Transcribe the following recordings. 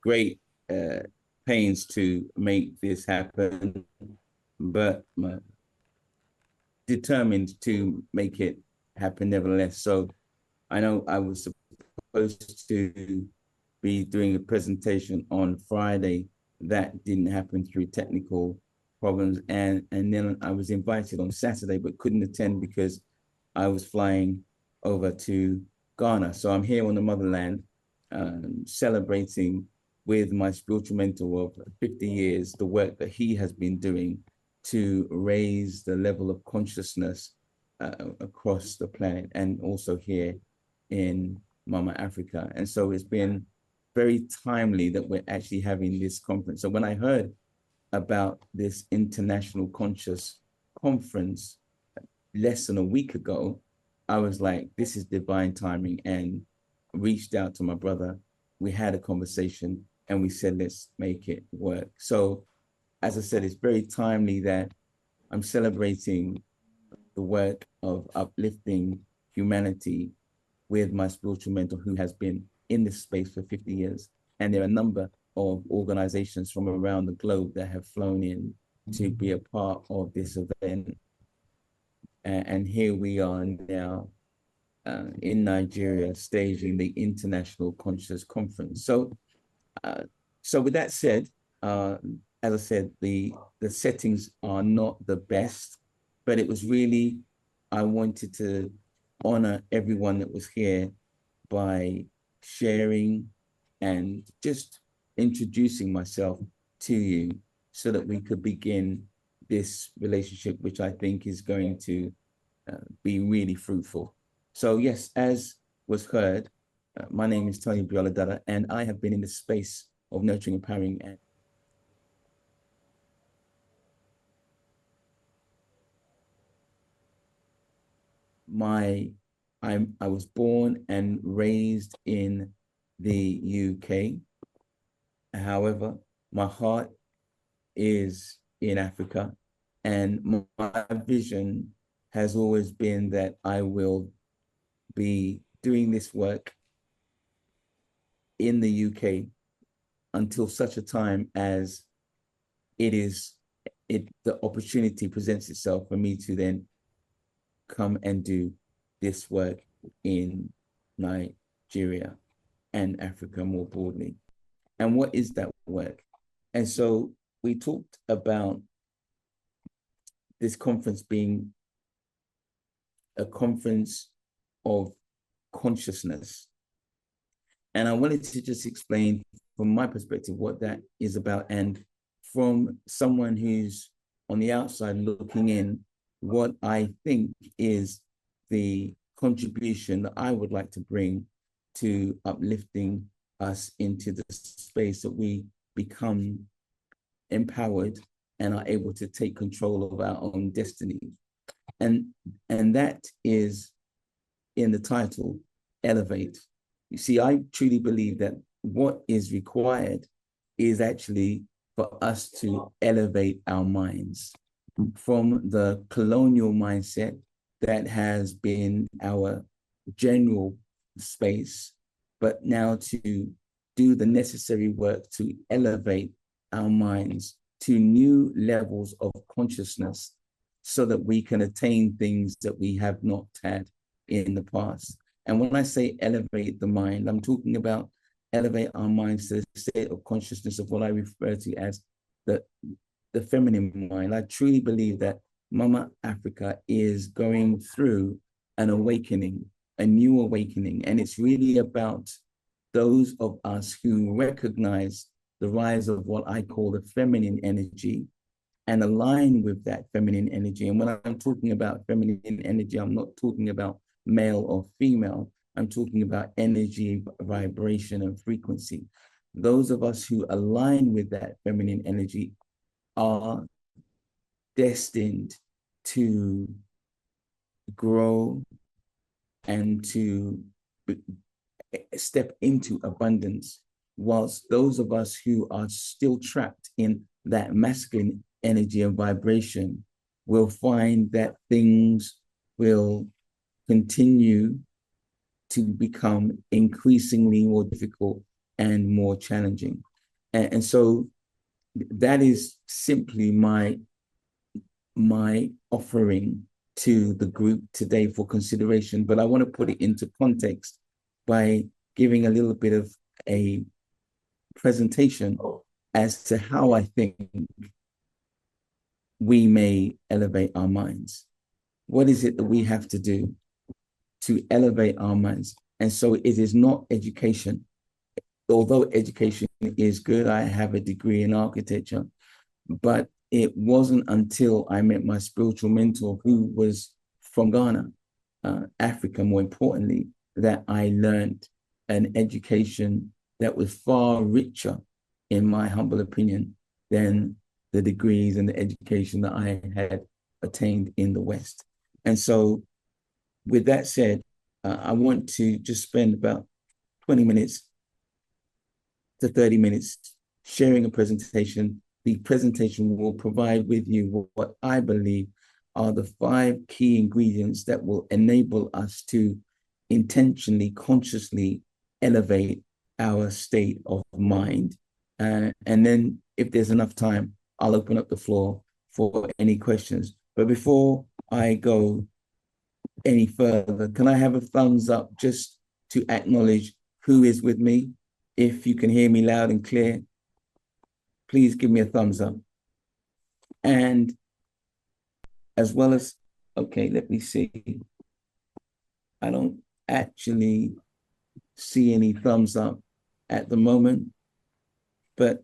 great pains to make this happen, but determined to make it happen nevertheless. So I know I was supposed to be doing a presentation on Friday. That didn't happen through technical problems. And then I was invited on Saturday, but couldn't attend because I was flying over to Ghana. So I'm here on the motherland, celebrating with my spiritual mentor of 50 years, the work that he has been doing to raise the level of consciousness across the planet and also here in Mama Africa. And so it's been very timely that we're actually having this conference. So when I heard about this International Conscious Conference less than a week ago, I was like, this is divine timing, and reached out to my brother. We had a conversation and we said, let's make it work. So as I said, it's very timely that I'm celebrating the work of uplifting humanity with my spiritual mentor who has been in this space for 50 years. And there are a number of organizations from around the globe that have flown in to be a part of this event. And here we are now in Nigeria staging the International Conscious Conference. So with that said, as I said, the settings are not the best, but it was really, I wanted to honor everyone that was here by sharing and just introducing myself to you so that we could begin this relationship, which I think is going to be really fruitful. So yes, as was heard, my name is Tony Dada, and I have been in the space of nurturing, empowering, and I was born and raised in the UK. However, my heart is in Africa, and my vision has always been that I will be doing this work in the UK until such a time as the opportunity presents itself for me to then come and do this work in Nigeria and Africa more broadly. And what is that work? And so we talked about this conference being a conference of consciousness. And I wanted to just explain from my perspective what that is about, and from someone who's on the outside looking in, what I think is the contribution that I would like to bring to uplifting us into the space that we become empowered and are able to take control of our own destiny. And that is in the title, Elevate. You see, I truly believe that what is required is actually for us to elevate our minds from the colonial mindset that has been our general space, but now to do the necessary work to elevate our minds to new levels of consciousness so that we can attain things that we have not had in the past. And when I say elevate the mind, I'm talking about elevate our minds to the state of consciousness of what I refer to as the feminine mind. I truly believe that Mama Africa is going through an awakening, a new awakening. And it's really about those of us who recognize the rise of what I call the feminine energy and align with that feminine energy. And when I'm talking about feminine energy, I'm not talking about male or female. I'm talking about energy, vibration, and frequency. Those of us who align with that feminine energy are destined to grow and to step into abundance, whilst those of us who are still trapped in that masculine energy and vibration will find that things will continue to become increasingly more difficult and more challenging. And so that is simply my offering to the group today for consideration. But I want to put it into context by giving a little bit of a presentation as to how I think we may elevate our minds. What is it that we have to do to elevate our minds? And so it is not education. Although education is good, I have a degree in architecture, but it wasn't until I met my spiritual mentor, who was from Ghana, Africa, more importantly, that I learned an education that was far richer, in my humble opinion, than the degrees and the education that I had attained in the West. And so, with that said, I want to just spend about 20 minutes to 30 minutes sharing a presentation. The presentation will provide with you what I believe are the 5 key ingredients that will enable us to intentionally, consciously elevate our state of mind. And then if there's enough time, I'll open up the floor for any questions. But before I go any further, can I have a thumbs up just to acknowledge who is with me? If you can hear me loud and clear, please give me a thumbs up. And as well as, okay, let me see. I don't actually see any thumbs up at the moment, but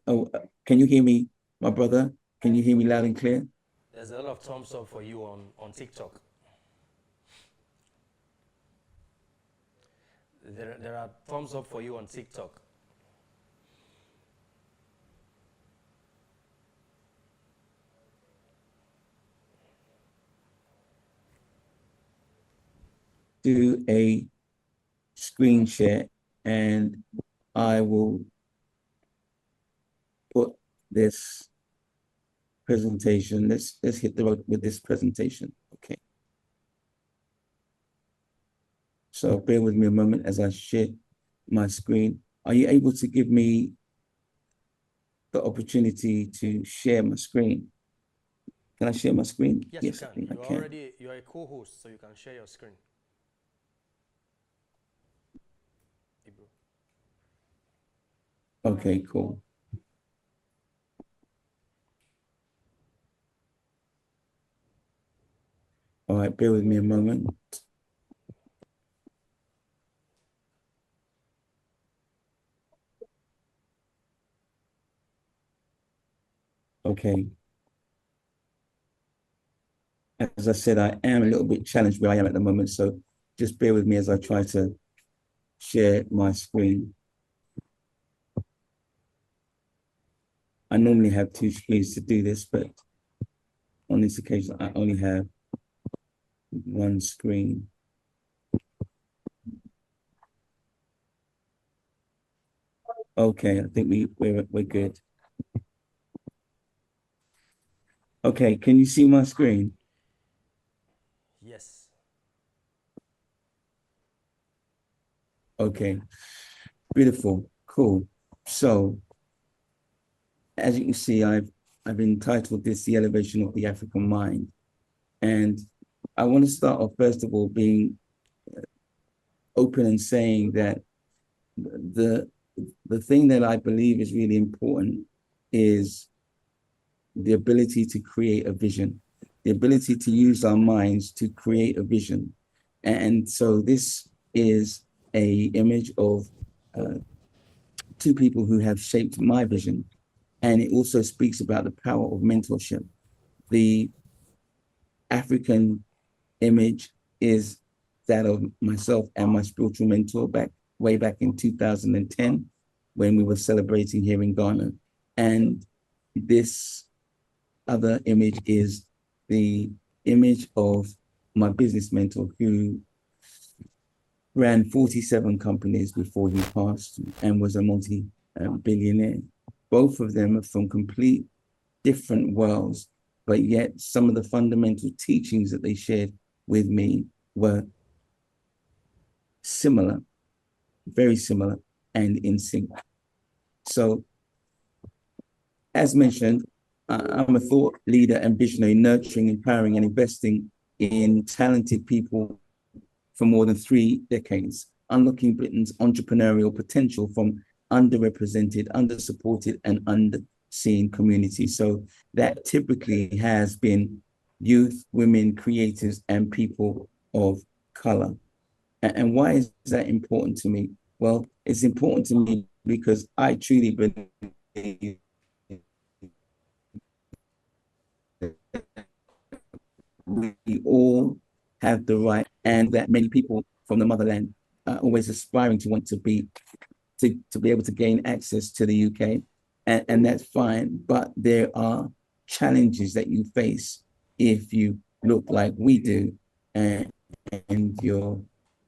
can you hear me, my brother? Can you hear me loud and clear? There's a lot of thumbs up for you on TikTok. There are thumbs up for you on TikTok. Do a screen share and I will put this presentation. Let's hit the road with this presentation. Okay. So bear with me a moment as I share my screen. Are you able to give me the opportunity to share my screen? Can I share my screen? Yes, Yes, you I can. think I can. You're a co-host, so you can share your screen. Okay, cool. All right, bear with me a moment. Okay. As I said, I am a little bit challenged where I am at the moment, so just bear with me as I try to share my screen. I normally have 2 screens to do this, but on this occasion, I only have 1 screen. Okay, I think we're good. Okay, can you see my screen? Yes. Okay, beautiful, cool. So, as you can see, I've entitled this "The Elevation of the African Mind," and I want to start off first of all being open and saying that the the thing that I believe is really important is the ability to create a vision, the ability to use our minds to create a vision. And so this is a image of 2 people who have shaped my vision. And it also speaks about the power of mentorship. The African image is that of myself and my spiritual mentor way back in 2010 when we were celebrating here in Ghana. And this other image is the image of my business mentor who ran 47 companies before he passed and was a multi-billionaire. Both of them are from complete different worlds, but yet some of the fundamental teachings that they shared with me were similar, very similar, and in sync. So as mentioned, I'm a thought leader and visionary, nurturing, empowering, and investing in talented people for more than 3 decades, unlocking Britain's entrepreneurial potential from underrepresented, undersupported, and unseen communities. So that typically has been youth, women, creators, and people of color. And why is that important to me? Well, it's important to me because I truly believe we all have the right, and that many people from the motherland are always aspiring to want to be able to gain access to the UK, and that's fine. But there are challenges that you face if you look like we do, and you're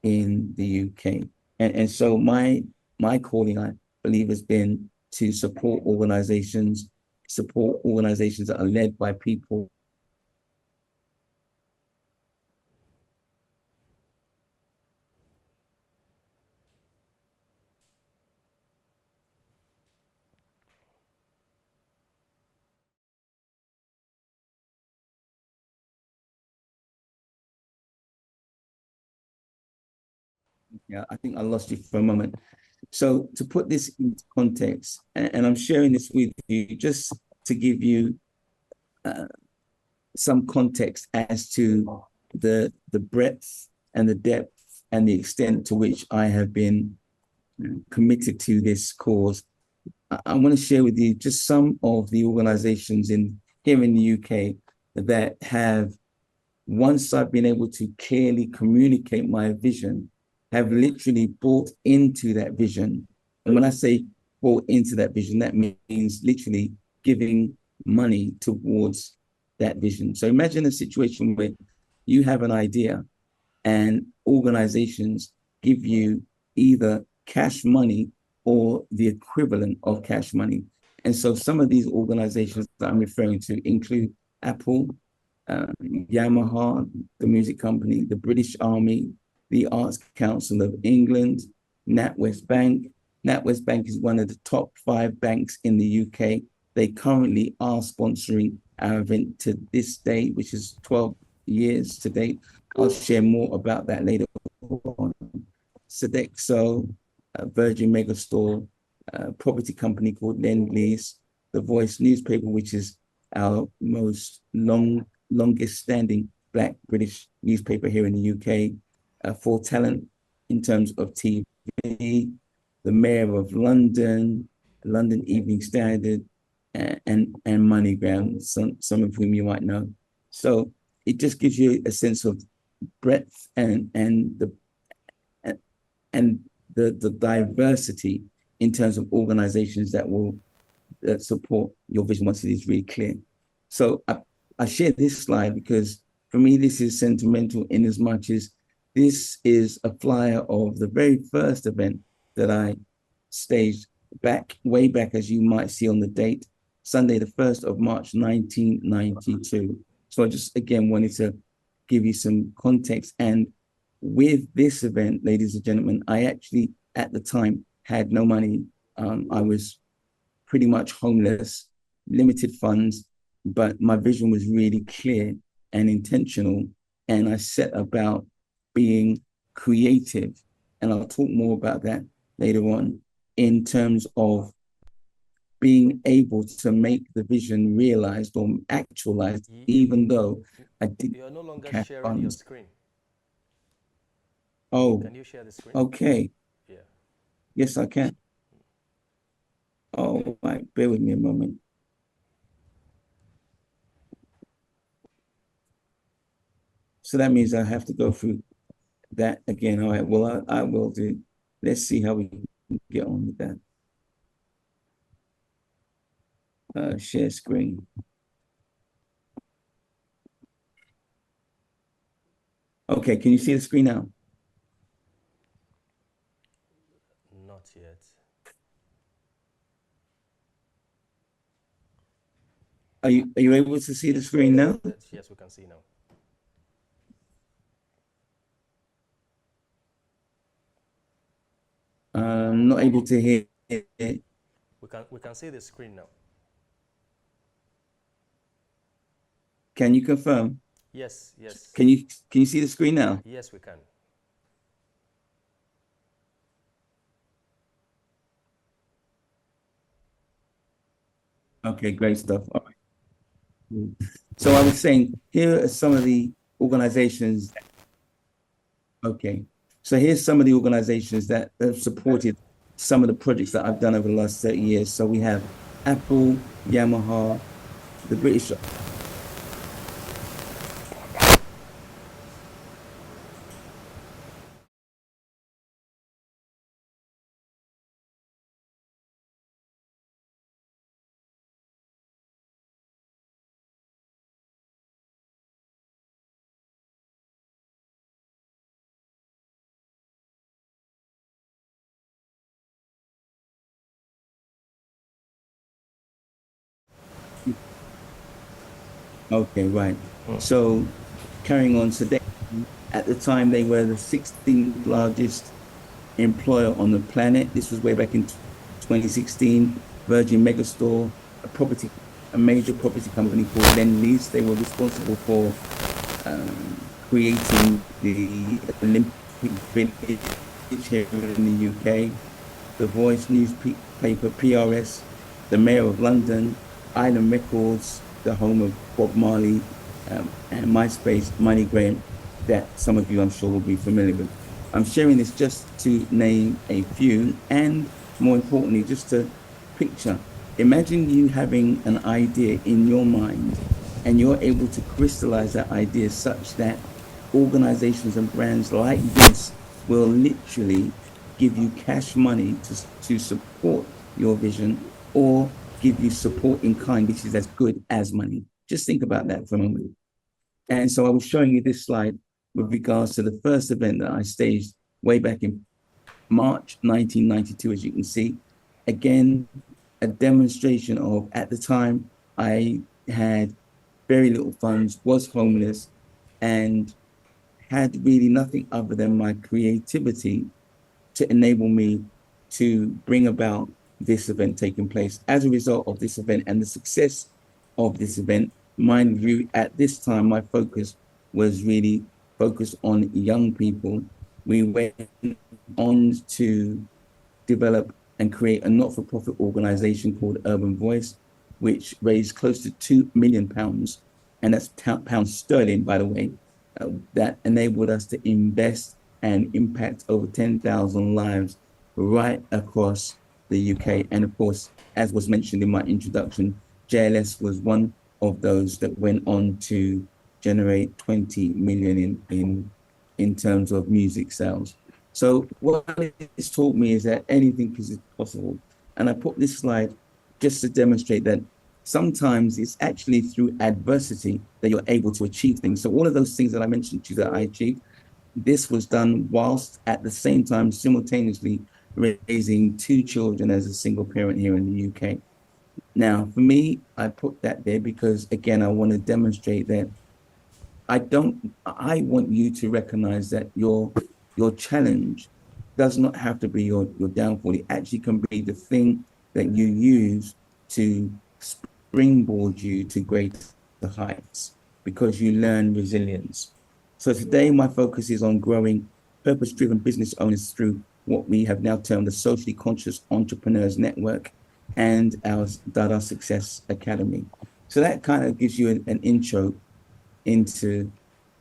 in the UK. And so my calling, I believe, has been to support organizations that are led by people. Yeah, I think I lost you for a moment. So to put this into context, and I'm sharing this with you just to give you some context as to the breadth and the depth and the extent to which I have been committed to this cause. I want to share with you just some of the organizations here in the UK that have, once I've been able to clearly communicate my vision, have literally bought into that vision. And when I say bought into that vision, that means literally giving money towards that vision. So imagine a situation where you have an idea and organizations give you either cash money or the equivalent of cash money. And so some of these organizations that I'm referring to include Apple, Yamaha, the music company, the British Army, the Arts Council of England, NatWest Bank. NatWest Bank is one of the top 5 banks in the UK. They currently are sponsoring our event to this day, which is 12 years to date. I'll share more about that later on. Sodexo, Virgin Megastore, property company called Lend Lease, The Voice newspaper, which is our most longest standing Black British newspaper here in the UK, for talent in terms of TV, the Mayor of London, London Evening Standard, and MoneyGram, some of whom you might know. So it just gives you a sense of breadth and the diversity in terms of organizations that will support your vision once it is really clear. So I share this slide because for me, this is sentimental in as much as this is a flyer of the very first event that I staged way back, as you might see on the date, Sunday, the 1st of March, 1992. So I just, again, wanted to give you some context. And with this event, ladies and gentlemen, I actually, at the time, had no money. I was pretty much homeless, limited funds, but my vision was really clear and intentional. And I set about being creative. And I'll talk more about that later on in terms of being able to make the vision realized or actualized, even though I didn't You're no longer have sharing your funds. screen. Oh, Can you share the screen? okay. Yeah. Yes, I can. Oh, right. Bear with me a moment. So that means I have to go through that again. All right. Well, I will do. Let's see how we can get on with that. Share screen. Okay. Can you see the screen now? Not yet. Are you able to see the screen now? Yes, we can see now. I'm not able to hear it. We can see the screen now. Can you confirm? Yes, yes. Can you see the screen now? Yes, we can. Okay, great stuff. All right. So I was saying, here are some of the organizations. Okay. So here's some of the organizations that have supported some of the projects that I've done over the last 30 years. So we have Apple, Yamaha, the British. Okay, right. So carrying on, so they, at the time, they were the 16th largest employer on the planet. This was way back in 2016. Virgin Megastore, a major property company called Lend-Lease. They were responsible for creating the Olympic Village here in the UK, the Voice newspaper, PRS, the Mayor of London, Island Records, the home of Bob Marley, and MySpace, MoneyGram, that some of you I'm sure will be familiar with. I'm sharing this just to name a few, and more importantly, just to picture. Imagine you having an idea in your mind and you're able to crystallize that idea such that organizations and brands like this will literally give you cash money to support your vision or give you support in kind, which is as good as money. Just think about that for a moment. And so I was showing you this slide with regards to the first event that I staged way back in March 1992, as you can see. Again, a demonstration of, at the time, I had very little funds, was homeless, and had really nothing other than my creativity to enable me to bring about this event taking place. As a result of this event and the success of this event, mind you, at this time, my focus was really focused on young people. We went on to develop and create a not-for-profit organization called Urban Voice, which raised close to £2 million, and that's pounds sterling, by the way, that enabled us to invest and impact over 10,000 lives right across the UK. And of course, as was mentioned in my introduction, JLS was one of those that went on to generate 20 million in terms of music sales. So what it's taught me is that anything is possible. And I put this slide just to demonstrate that sometimes it's actually through adversity that you're able to achieve things. So all of those things that I mentioned to you that I achieved, this was done whilst at the same time simultaneously raising two children as a single parent here in the UK. Now, for me, I put that there because, again, I want to demonstrate that I want you to recognize that your challenge does not have to be your downfall. It actually can be the thing that you use to springboard you to greater heights because you learn resilience. So today my focus is on growing purpose-driven business owners through what we have now termed the Socially Conscious Entrepreneurs Network and our Dada Success Academy. So that kind of gives you an intro into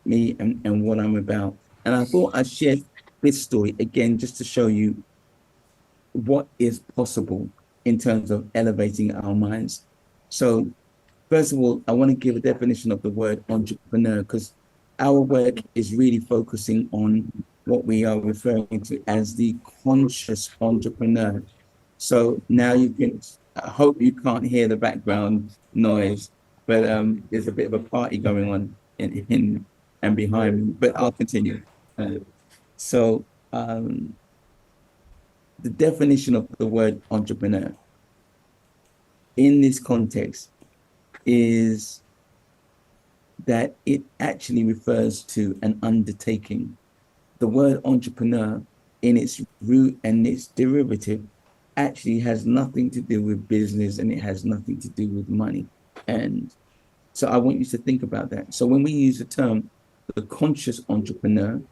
me and what I'm about. And I thought I'd share this story again, just to show you what is possible in terms of elevating our minds. So first of all, I want to give a definition of the word entrepreneur because our work is really focusing on what we are referring to as the conscious entrepreneur. So now you can, I hope you can't hear the background noise, but there's a bit of a party going on in and behind me, but I'll continue. Uh, so the definition of the word entrepreneur in this context is that it actually refers to an undertaking. The word entrepreneur, in its root and its derivative, actually has nothing to do with business and it has nothing to do with money. And So I want you to think about that. So when we use the term the conscious entrepreneur,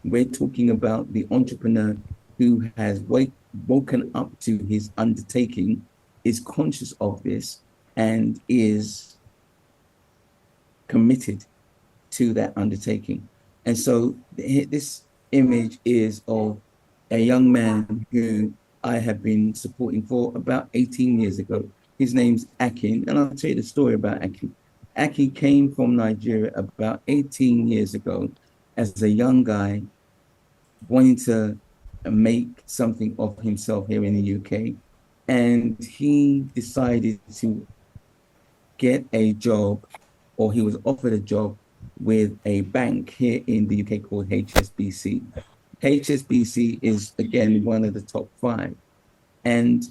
we're talking about the entrepreneur who has woken up to his undertaking, is conscious of this, and is committed to that undertaking. And so this image is of a young man who I have been supporting for about 18 years ago. His name's Akin, and I'll tell you the story about Akin. Akin came from Nigeria about 18 years ago as a young guy wanting to make something of himself here in the UK. And he decided to get a job, or he was offered a job with a bank here in the UK called HSBC. HSBC is, again, one of the top five. And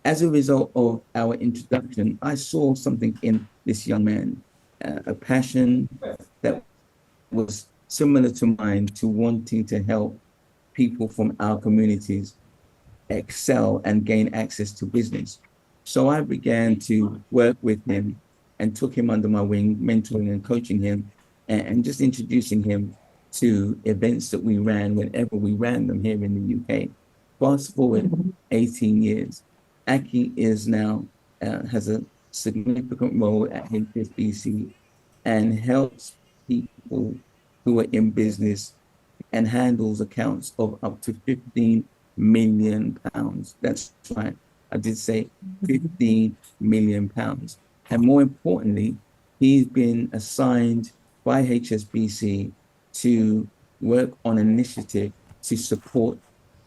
as a result of our introduction, I saw something in this young man, a passion that was similar to mine, to wanting to help people from our communities excel and gain access to business. So I began to work with him and took him under my wing, mentoring and coaching him, and just introducing him to events that we ran whenever we ran them here in the UK. Fast forward 18 years, Aki is now has a significant role at HSBC and helps people who are in business and handles accounts of up to 15 million pounds. That's right. I did say 15 million pounds. And more importantly, he's been assigned by HSBC to work on an initiative to support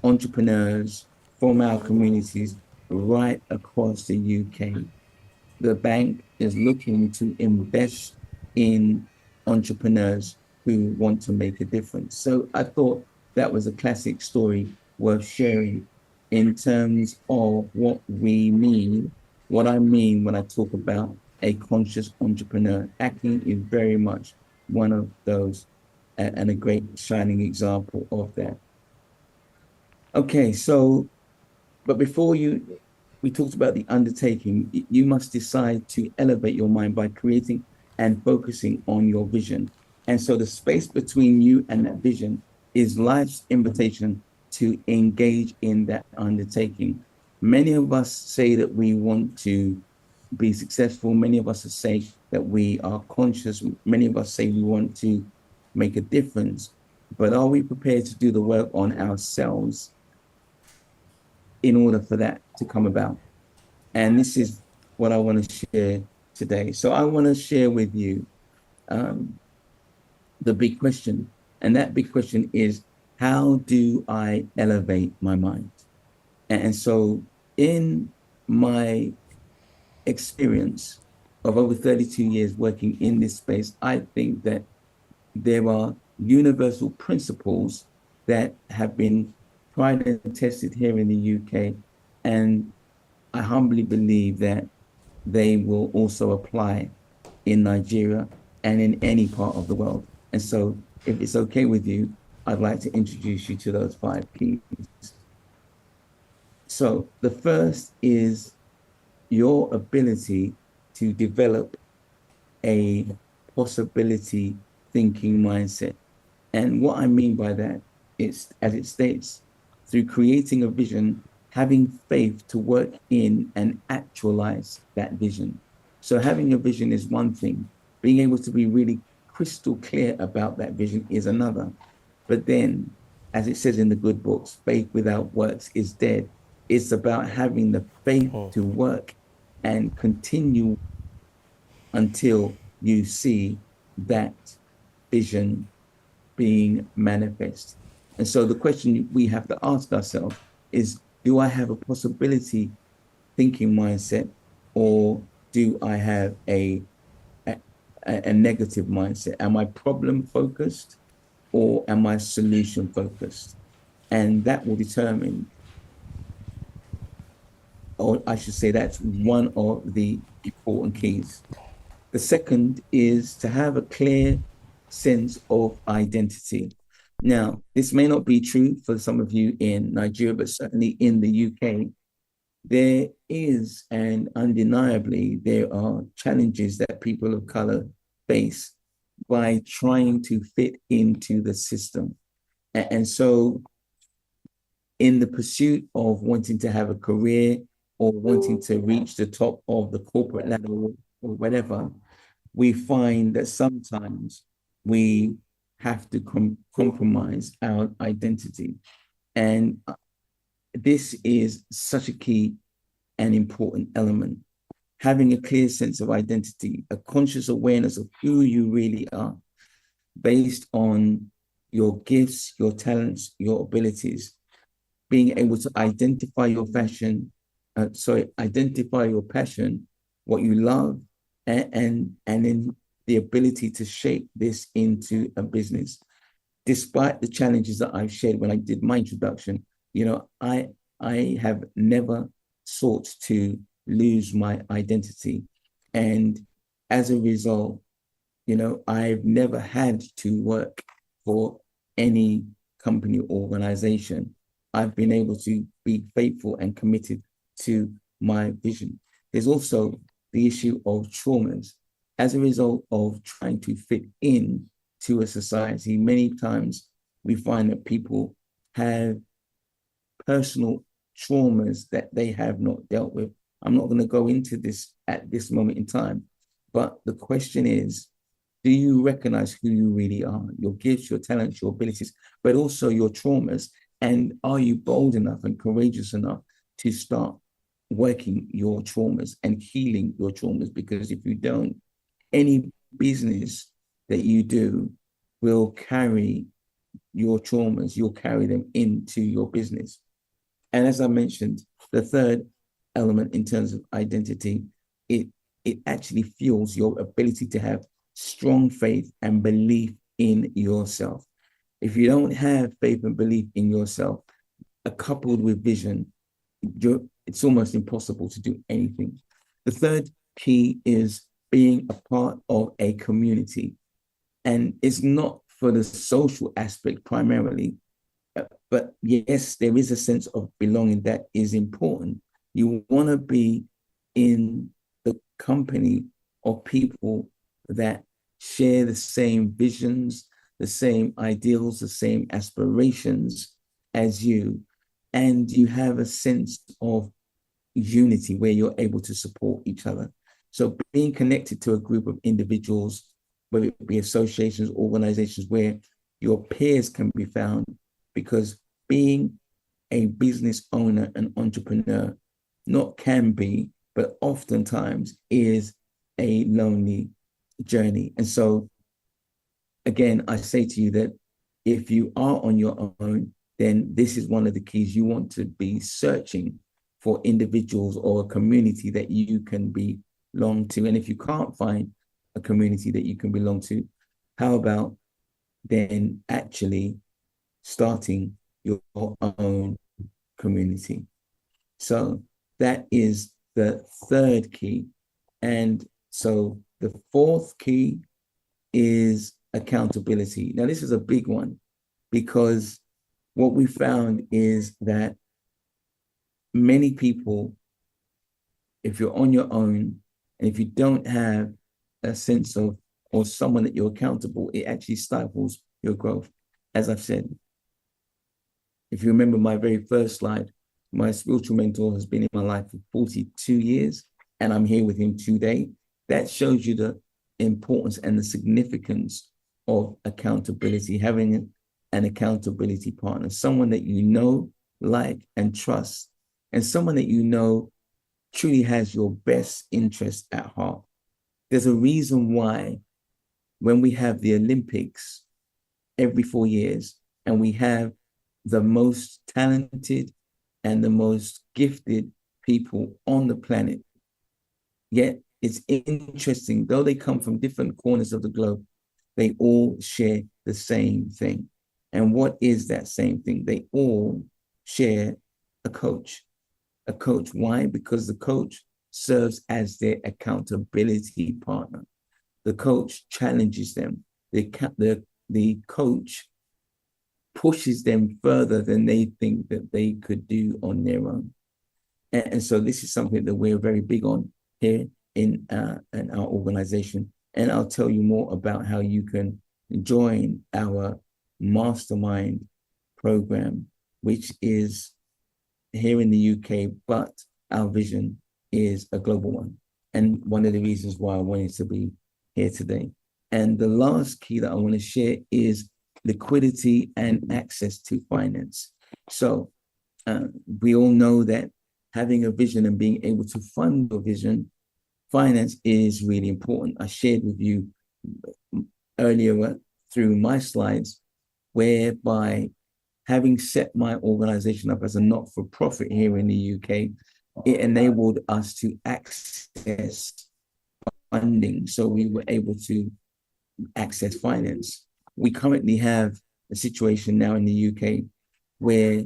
entrepreneurs from our communities right across the UK. The bank is looking to invest in entrepreneurs who want to make a difference. So I thought that was a classic story worth sharing in terms of what we mean, what I mean when I talk about a conscious entrepreneur. Acting is very much one of those, and a great shining example of that. Okay, so but before we talked about the undertaking, you must decide to elevate your mind by creating and focusing on your vision. And so the space between you and that vision is life's invitation to engage in that undertaking. Many of us say that we want to be successful. Many of us say that we are conscious. Many of us say we want to make a difference. But are we prepared to do the work on ourselves in order for that to come about? And this is what I want to share today. So I want to share with you the big question. And that big question is, how do I elevate my mind? And so in my experience of over 32 years working in this space, I think that there are universal principles that have been tried and tested here in the UK. And I humbly believe that they will also apply in Nigeria and in any part of the world. And so, if it's okay with you, I'd like to introduce you to those five keys. So, the first is your ability to develop a possibility thinking mindset. And what I mean by that is, as it states, through creating a vision, having faith to work in and actualize that vision. So having a vision is one thing. Being able to be really crystal clear about that vision is another. But then, as it says in the good books, faith without works is dead. It's about having the faith to work and continue until you see that vision being manifest. And so the question we have to ask ourselves is, do I have a possibility thinking mindset, or do I have a negative mindset? Am I problem focused, or am I solution focused? And that will determine, or I should say, that's one of the important keys. The second is to have a clear sense of identity. Now, this may not be true for some of you in Nigeria, but certainly in the UK, there is, and undeniably, there are challenges that people of color face by trying to fit into the system. And so, in the pursuit of wanting to have a career or wanting to reach the top of the corporate ladder or whatever, we find that sometimes we have to compromise our identity. And this is such a key and important element. Having a clear sense of identity, a conscious awareness of who you really are based on your gifts, your talents, your abilities, being able to identify your identify your passion, what you love, and then the ability to shape this into a business. Despite the challenges that I've shared when I did my introduction, I have never sought to lose my identity. And as a result, I've never had to work for any company or organization. I've been able to be faithful and committed to my vision. There's also the issue of traumas. As a result of trying to fit in to a society, many times we find that people have personal traumas that they have not dealt with. I'm not going to go into this at this moment in time, but the question is, do you recognize who you really are, your gifts, your talents, your abilities, but also your traumas? And are you bold enough and courageous enough to start working your traumas and healing your traumas? Because if you don't, any business that you do will carry your traumas, you'll carry them into your business. And as I mentioned, the third element in terms of identity, it actually fuels your ability to have strong faith and belief in yourself. If you don't have faith and belief in yourself, coupled with vision, it's almost impossible to do anything. The third key is being a part of a community. And it's not for the social aspect primarily, but yes, there is a sense of belonging that is important. You want to be in the company of people that share the same visions, the same ideals, the same aspirations as you, and you have a sense of unity where you're able to support each other. So being connected to a group of individuals, whether it be associations, organizations, where your peers can be found, because being a business owner and entrepreneur not can be, but oftentimes is a lonely journey. And so, again, I say to you that if you are on your own, then this is one of the keys. You want to be searching for individuals or a community that you can belong to. And if you can't find a community that you can belong to, how about then actually starting your own community? So that is the third key. And so the fourth key is accountability. Now, this is a big one, because what we found is that many people, if you're on your own and if you don't have a sense of, or someone that you're accountable, it actually stifles your growth. As I've said, if you remember my very first slide, my spiritual mentor has been in my life for 42 years, and I'm here with him today. That shows you the importance and the significance of accountability, having an accountability partner, someone that you know, like, and trust, and someone that you know truly has your best interest at heart. There's a reason why when we have the Olympics every 4 years, and we have the most talented and the most gifted people on the planet, yet it's interesting, though they come from different corners of the globe, they all share the same thing. And what is that same thing? They all share a coach. A coach. Why? Because the coach serves as their accountability partner. The coach challenges them. The coach pushes them further than they think that they could do on their own. And so this is something that we're very big on here in our organization. And I'll tell you more about how you can join our mastermind program, which is here in the UK, but our vision is a global one. And one of the reasons why I wanted to be here today. And the last key that I want to share is liquidity and access to finance. So we all know that having a vision and being able to fund your vision, finance is really important. I shared with you earlier through my slides, whereby having set my organization up as a not-for-profit here in the UK, it enabled us to access funding. So we were able to access finance. We currently have a situation now in the UK where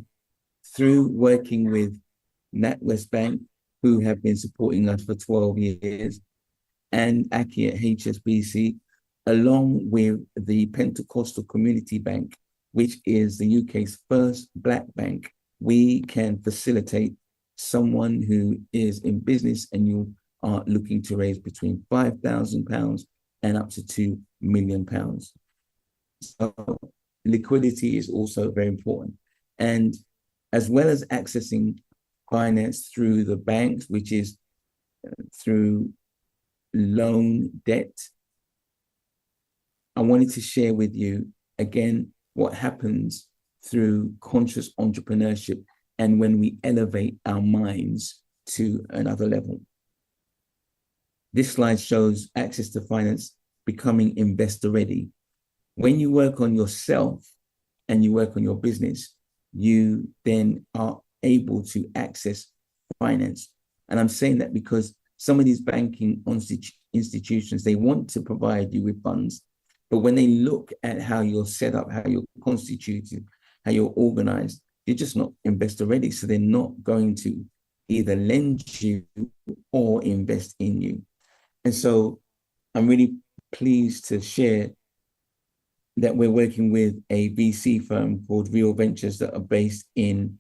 through working with NatWest Bank, who have been supporting us for 12 years, and Aki at HSBC, along with the Pentecostal Community Bank, which is the UK's first Black bank, we can facilitate someone who is in business and you are looking to raise between £5,000 and up to £2 million. So liquidity is also very important. And as well as accessing finance through the banks, which is through loan debt, I wanted to share with you again what happens through conscious entrepreneurship and when we elevate our minds to another level. This slide shows access to finance becoming investor ready. When you work on yourself and you work on your business, you then are able to access finance. And I'm saying that because some of these banking institutions, they want to provide you with funds, but when they look at how you're set up, how you're constituted, how you're organized, you're just not investor ready. So they're not going to either lend you or invest in you. And so I'm really pleased to share that we're working with a VC firm called Real Ventures that are based in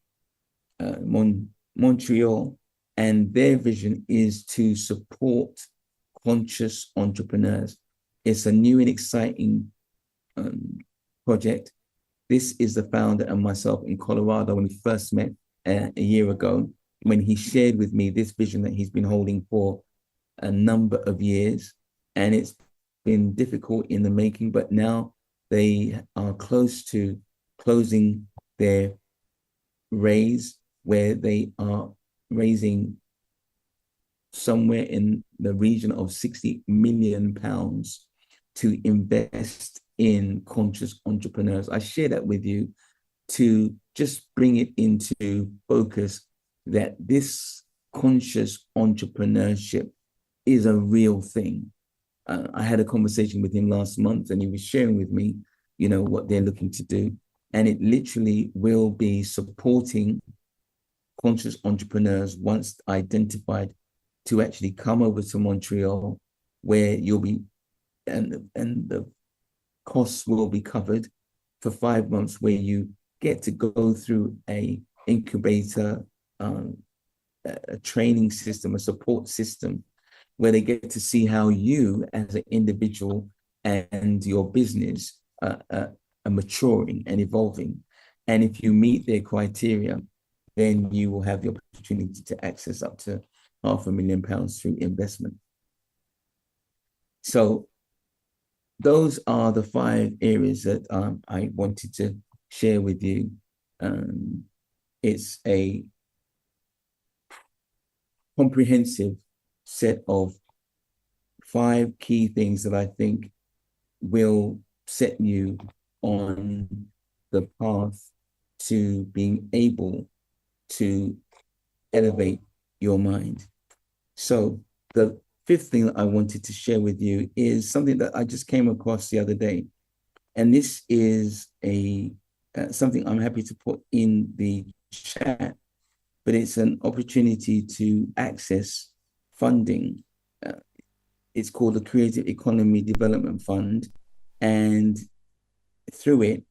Montreal. And their vision is to support conscious entrepreneurs. It's a new and exciting project. This is the founder and myself in Colorado when we first met a year ago, when he shared with me this vision that he's been holding for a number of years. And it's been difficult in the making, but now they are close to closing their raise, where they are raising somewhere in the region of £60 million to invest in conscious entrepreneurs. I share that with you to just bring it into focus that this conscious entrepreneurship is a real thing. I had a conversation with him last month and he was sharing with me, what they're looking to do. And it literally will be supporting conscious entrepreneurs once identified to actually come over to Montreal, where you'll be, and the costs will be covered for 5 months, where you get to go through a incubator, a training system, a support system, where they get to see how you as an individual and your business are maturing and evolving. And if you meet their criteria, then you will have the opportunity to access up to £500,000 through investment. So those are the 5 areas that I wanted to share with you. It's a comprehensive set of 5 key things that I think will set you on the path to being able to elevate your mind. So the 5th thing that I wanted to share with you is something that I just came across the other day. And this is something I'm happy to put in the chat, but it's an opportunity to access funding. It's called the Creative Economy Development Fund. And through it,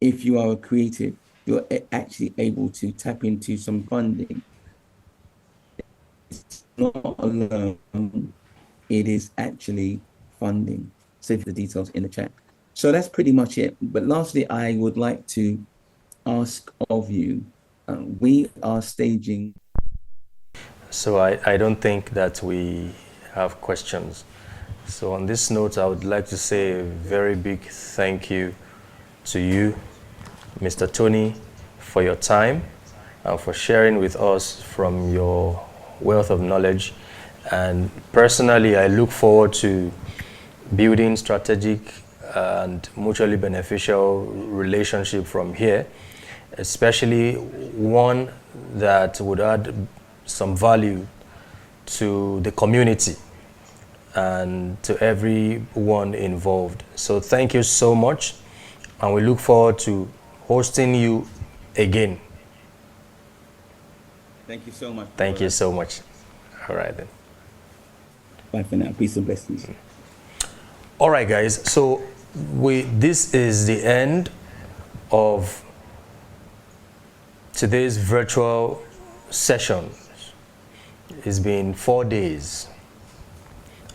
if you are a creative, you're actually able to tap into some funding. not alone, it is actually funding. Save the details in the chat. So that's pretty much it. But lastly, I would like to ask of you, we are staging. So I don't think that we have questions. So on this note, I would like to say a very big thank you to you, Mr. Tony, for your time and for sharing with us from your wealth of knowledge. And personally, I look forward to building strategic and mutually beneficial relationship from here, especially one that would add some value to the community and to everyone involved. So thank you so much, and we look forward to hosting you again. Thank you so much. Thank you so much. All right then. Bye for now. Peace and blessings. All right, guys. So this is the end of today's virtual session. It's been 4 days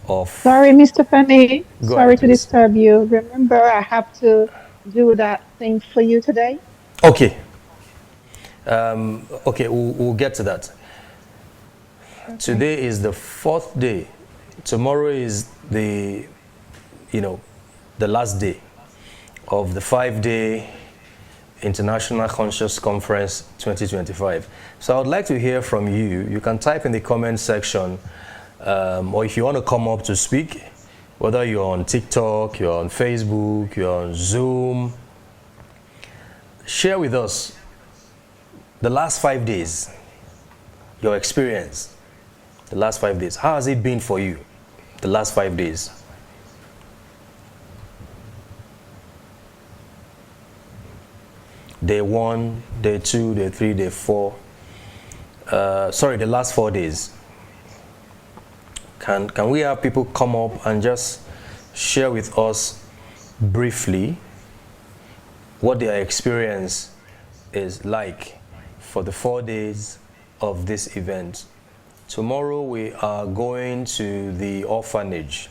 of. Sorry, Mr. Femi. Go Sorry ahead, to please. disturb you. Remember, I have to do that thing for you today. Okay. Okay, we'll get to that. Okay. Today is the 4th day. Tomorrow is the last day of the 5-day International Conscious Conference 2025. So I would like to hear from you. You can type in the comment section, or if you want to come up to speak, whether you're on TikTok, you're on Facebook, you're on Zoom, share with us the last 5 days, your experience, the last 5 days. How has it been for you, the last 5 days? Day 1, day 2, day 3, day 4. Sorry, the last 4 days. Can we have people come up and just share with us briefly what their experience is like for the 4 days of this event? Tomorrow we are going to the orphanage.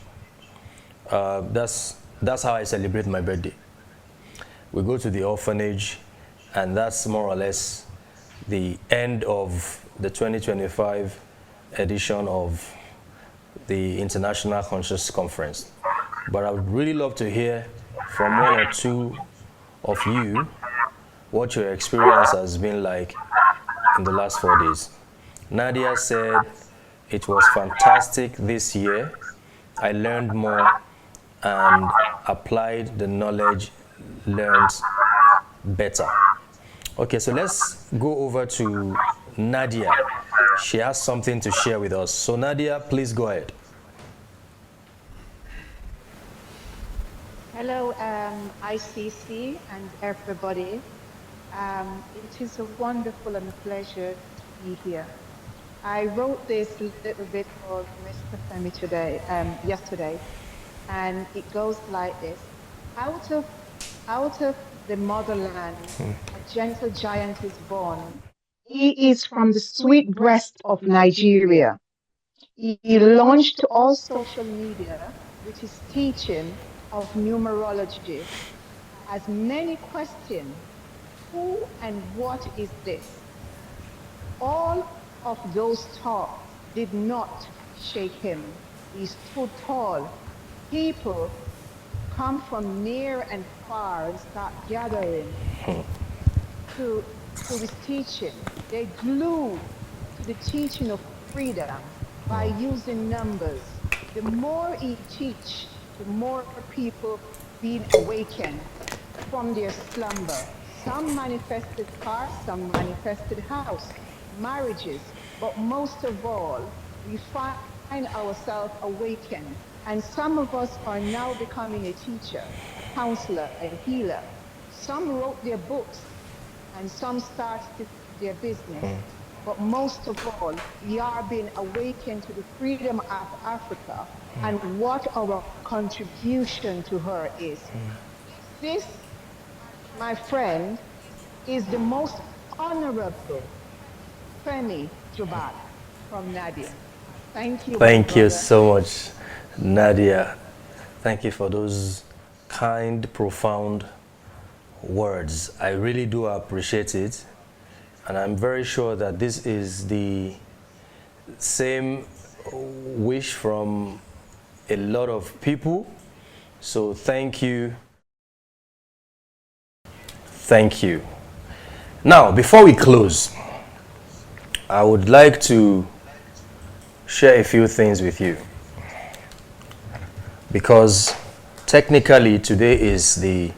That's how I celebrate my birthday. We go to the orphanage, and that's more or less the end of the 2025 edition of the International Conscious Conference. But I would really love to hear from one or two of you what your experience has been like in the last 4 days. Nadia said it was fantastic this year. I learned more and applied the knowledge learned better. Okay, so let's go over to Nadia. She has something to share with us. So Nadia, please go ahead. Hello, ICC and everybody. It is a wonderful and a pleasure to be here. I wrote this little bit for Mr. Femi yesterday, and it goes like this. Out of the motherland, a gentle giant is born. He is from the sweet breast of Nigeria. He launched all social media with his teaching of numerology. As many question, who and what is this? All of those thoughts did not shake him. He stood tall. People come from near and far and start gathering to his teaching. They glue to the teaching of freedom by using numbers. The more he teach, the more people being awakened from their slumber. Some manifested cars, some manifested house, marriages, but most of all, we find ourselves awakened. And some of us are now becoming a teacher, a counselor, a healer. Some wrote their books and some started their business. But most of all, we are being awakened to the freedom of Africa and what our contribution to her is. This, my friend, is the most honorable Femi Jobad. from Nadia. Thank you, my Thank you brother. so much, Nadia. Thank you for those kind, profound words. I really do appreciate it. And I'm very sure that this is the same wish from a lot of people. So thank you. Thank you. Now, before we close, I would like to share a few things with you. Because technically today is the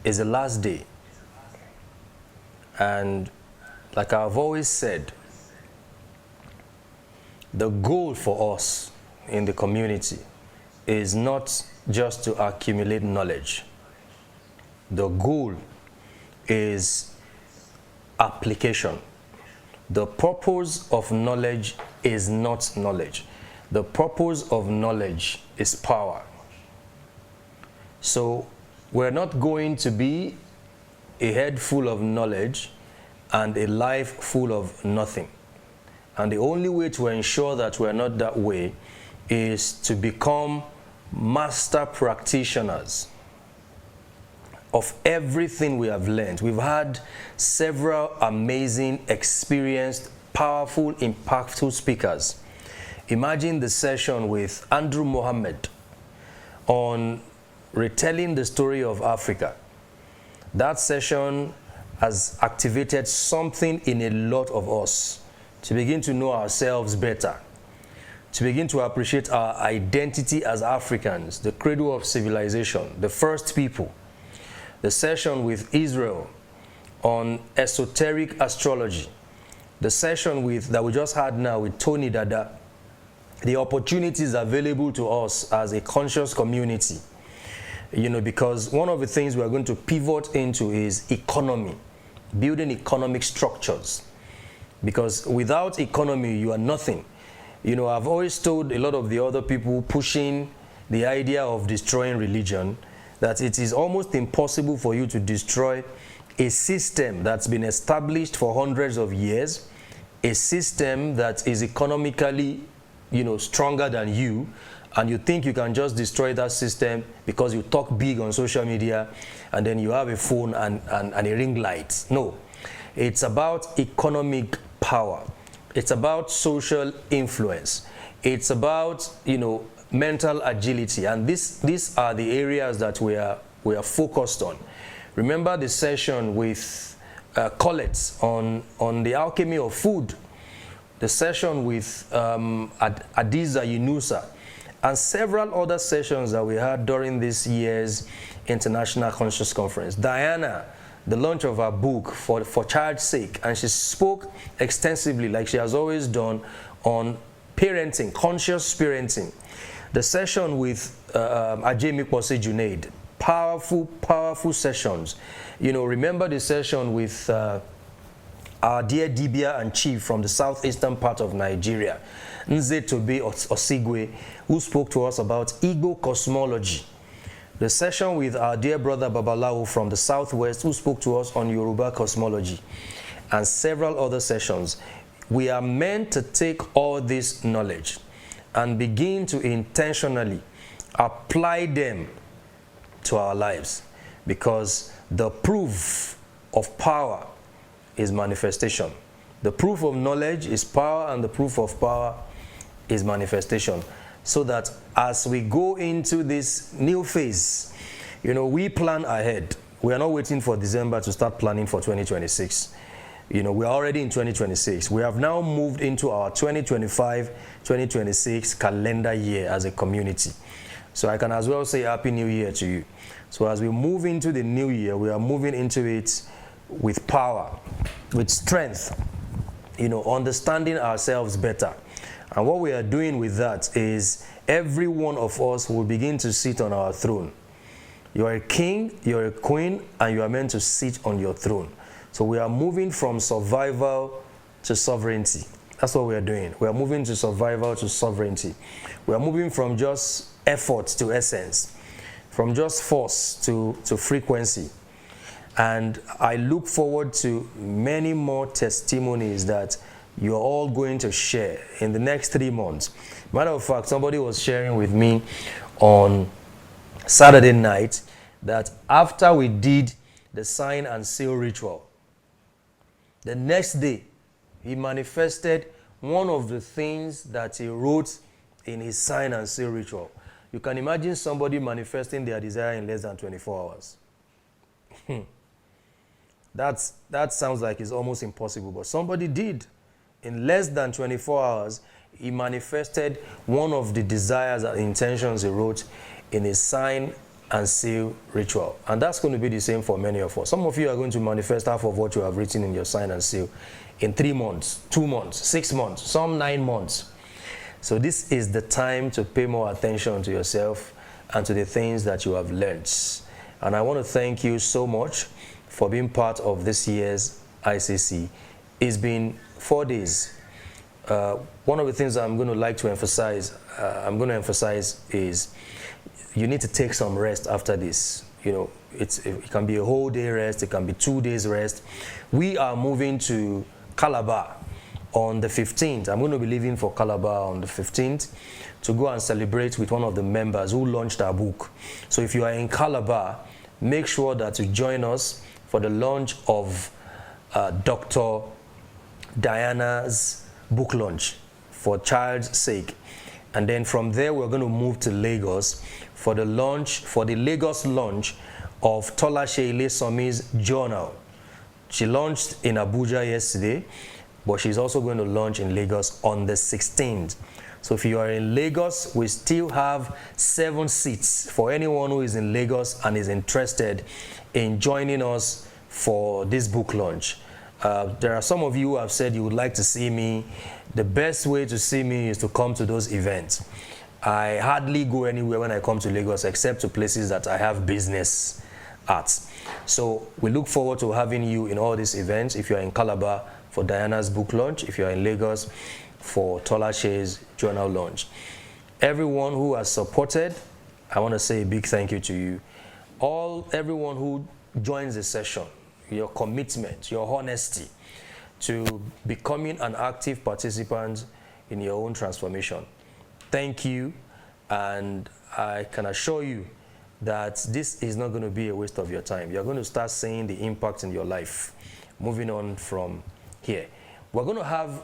last day. And like I've always said, the goal for us in the community is not just to accumulate knowledge. The goal is application. The purpose of knowledge is not knowledge. The purpose of knowledge is power. So we're not going to be a head full of knowledge and a life full of nothing. And the only way to ensure that we're not that way is to become master practitioners of everything we have learned. We've had several amazing, experienced, powerful, impactful speakers. Imagine the session with Andrew Mohammed on retelling the story of Africa. That session has activated something in a lot of us to begin to know ourselves better, to begin to appreciate our identity as Africans, the cradle of civilization, the first people. The session with Israel on esoteric astrology, the session that we just had now with Tony Dada, the opportunities available to us as a conscious community. You know, because one of the things we are going to pivot into is economy, building economic structures. Because without economy, you are nothing. You know, I've always told a lot of the other people pushing the idea of destroying religion that it is almost impossible for you to destroy a system that's been established for hundreds of years, a system that is economically, you know, stronger than you, and you think you can just destroy that system because you talk big on social media and then you have a phone and a ring light. No, it's about economic power. It's about social influence. It's about, you know, mental agility, and these are the areas that we are focused on. Remember the session with Colette on the alchemy of food, the session with Adiza Yunusa, and several other sessions that we had during this year's International Conscious Conference. Diana, the launch of her book for Child's Sake, and she spoke extensively, like she has always done, on parenting, conscious parenting. The session with Ajay Mikpose Junaid, powerful sessions. You know, remember the session with our dear Dibia and Chief from the southeastern part of Nigeria, Nze Tobe Osigwe, who spoke to us about Igbo cosmology. The session with our dear brother Babalawo from the southwest, who spoke to us on Yoruba cosmology, and several other sessions. We are meant to take all this knowledge and begin to intentionally apply them to our lives, because the proof of power is manifestation. The proof of knowledge is power, and the proof of power is manifestation. So that as we go into this new phase, you know, we plan ahead. We are not waiting for December to start planning for 2026. You know, we are already in 2026. We have now moved into our 2025-2026 calendar year as a community. So I can as well say Happy New Year to you. So as we move into the new year, we are moving into it with power, with strength, you know, understanding ourselves better. And what we are doing with that is every one of us will begin to sit on our throne. You are a king, you're a queen, and you are meant to sit on your throne. So we are moving from survival to sovereignty. That's what we are doing. We are moving to survival to sovereignty. We are moving from just effort to essence, from just force to frequency. And I look forward to many more testimonies that you're all going to share in the next 3 months. Matter of fact, somebody was sharing with me on Saturday night that after we did the sign and seal ritual, the next day he manifested one of the things that he wrote in his sign and seal ritual. You can imagine somebody manifesting their desire in less than 24 hours. That sounds like it's almost impossible, but somebody did. In less than 24 hours, he manifested one of the desires and intentions he wrote in his sign and seal ritual. And that's going to be the same for many of us. Some of you are going to manifest half of what you have written in your sign and seal in 3 months, 2 months, 6 months, some 9 months. So this is the time to pay more attention to yourself and to the things that you have learned. And I want to thank you so much for being part of this year's ICC. It's been 4 days. One of the things I'm going to emphasize is you need to take some rest after this. You know, it can be a whole day rest, it can be 2 days rest. We are moving to Calabar on the 15th. I'm going to be leaving for Calabar on the 15th to go and celebrate with one of the members who launched our book. So if you are in Calabar, make sure that you join us for the launch of Dr. Diana's book launch, For Child's Sake. And then from there, we're going to move to Lagos for the Lagos launch of Tolashe Ilesomi's journal. She launched in Abuja yesterday, but she's also going to launch in Lagos on the 16th. So if you are in Lagos, we still have 7 seats for anyone who is in Lagos and is interested in joining us for this book launch. There are some of you who have said you would like to see me. The best way to see me is to come to those events. I hardly go anywhere when I come to Lagos except to places that I have business at. So we look forward to having you in all these events. If you're in Calabar for Diana's book launch, if you're in Lagos for Tolashe's journal launch. Everyone who has supported, I want to say a big thank you to you. Everyone who joins the session, your commitment, your honesty to becoming an active participant in your own transformation. Thank you, and I can assure you that this is not going to be a waste of your time. You're going to start seeing the impact in your life moving on from here. We're going to have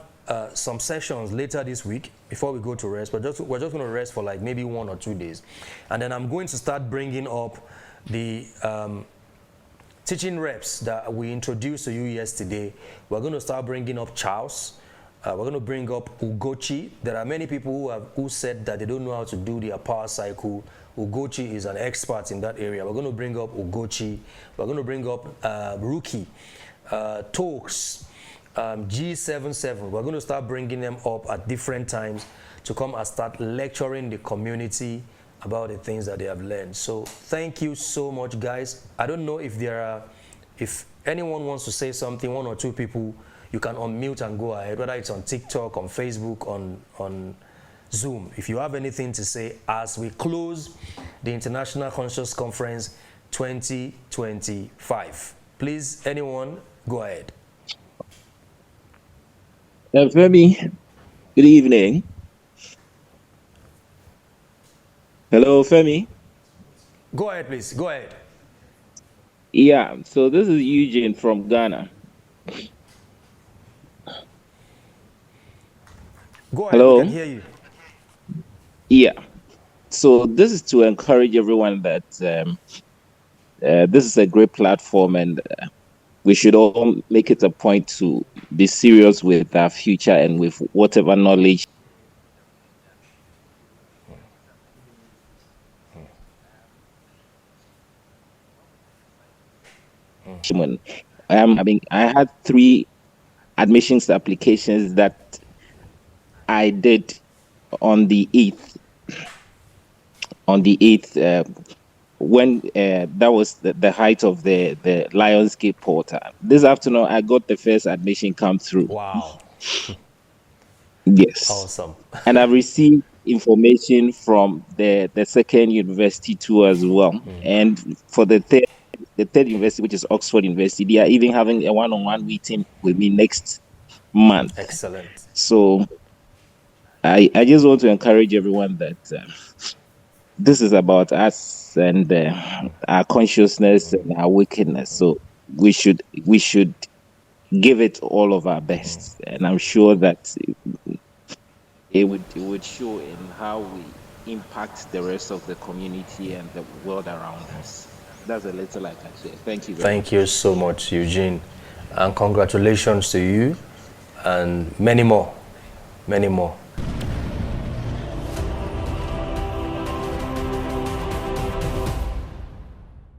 some sessions later this week before we go to rest, but we're just going to rest for like maybe 1 or 2 days. And then I'm going to start bringing up the teaching reps that we introduced to you yesterday. We're going to start bringing up Charles. We're going to bring up Ugochi. There are many people who said that they don't know how to do their power cycle. Ugochi is an expert in that area. We're going to bring up Ugochi. We're going to bring up Rookie, Talks, G77. We're going to start bringing them up at different times to come and start lecturing the community about the things that they have learned. So thank you so much, guys. I don't know if if anyone wants to say something, 1 or 2 people, you can unmute and go ahead, whether it's on TikTok, on Facebook, on Zoom. If you have anything to say as we close the International Conscious Conference 2025. Please, anyone, go ahead. Femi, good evening. Hello, Femi. Go ahead, please. Go ahead. Yeah, so this is Eugene from Ghana. Go ahead, Hello? we can hear you. Yeah, so this is to encourage everyone that this is a great platform, and we should all make it a point to be serious with our future and with whatever knowledge. I had 3 admissions applications that I did on the 8th. When that was the height of the Lionsgate portal. This afternoon, I got the first admission come through. Wow. Yes. Awesome. And I've received information from the second university too as well. And for the third university, which is Oxford University, they are even having a one-on-one meeting with me next month. Excellent. So I just want to encourage everyone that this is about us and our consciousness and our wickedness. So we should give it all of our best, and I'm sure that it would show in how we impact the rest of the community and the world around us. That's a little I can share. Thank you very much. Thank you so much, Eugene. And congratulations to you and many more. Many more.